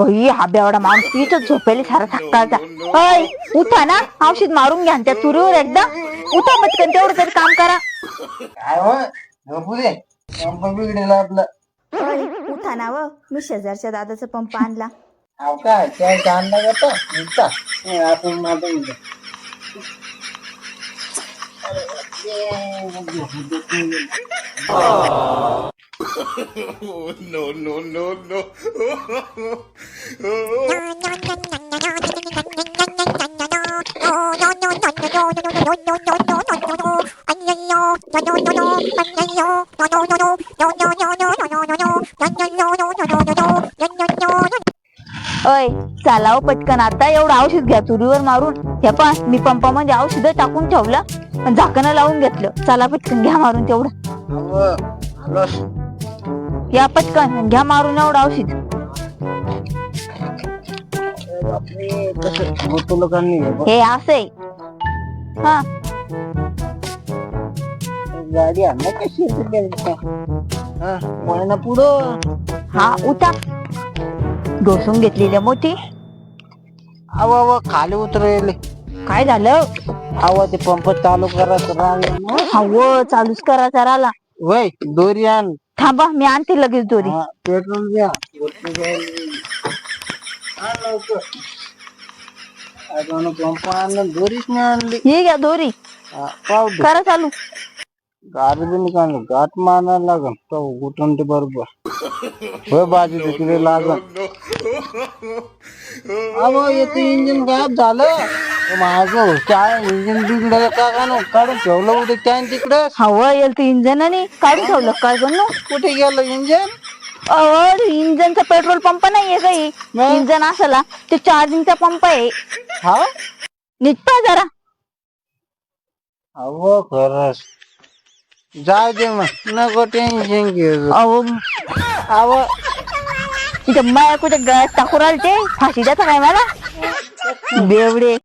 बाई हा बेवडा माणूस इथं झोपेली सारा सकाळचा. अय उठा ना, औषध मारून घ्या त्या तुरीवर एकदा. उठा पटकन, तेवढं तरी काम करा. काय हो झोपू दे, पंप बिघडेला आपलं. अय उठा ना व, मी शेजारच्या दादाचा पंप आणला. अहो काय त्या आणला जातो नुसता आपण मारून दे. No, no, no, no. अय चालाव पटकन, आता एवढं औषध घ्या तुरीवर मारून. हे पा मी पंपामध्ये औषध टाकून ठेवलं आणि झाकण लावून घेतलं. चला पटकन घ्या मारून तेवढं. या पटकन घ्या मारून एवढं औषध. हे असं आहे. हा गाडी आणला कशी पुढं. हा उठा, डोसून घेतलेली मोठी. अव खाली उतरेल. काय झालं? अव ते पंप चालू करायचं राहिलं. हवं चालूच करायचा राहिला. वय दोरी आण. थांबा मी आणते लगेच दोरी. पेट्रोल द्या. पंप आणलं, दोरीच नाही आणली. ही घ्या दोरी, पाहू दे. करा चालू. गाडी बी निघाली, गाठ मारायला लागल तो गुटून ते बरोबर. होय बाजू तिकडे लागल. अहो येते इंजिन गायब झालं. माझं काय इंजिन बिघडलं का काढून ठेवलं होतं त्या तिकडे. हवं येईल ते इंजन आणि काढून ठेवलं काय करणं. कुठे गेलं इंजिन? इंजनचा पेट्रोल पंप नाहीये काही. इंजन असला ते चार्जिंगचा पंप आहे. हा नीट पाय जरा. अहो खरंच जाऊ दे मग, नको टेन्शन घेऊ. अहो तिथे माया कुठे टाकू राहिले ते फाशी द्याचा काय मला बेवडे.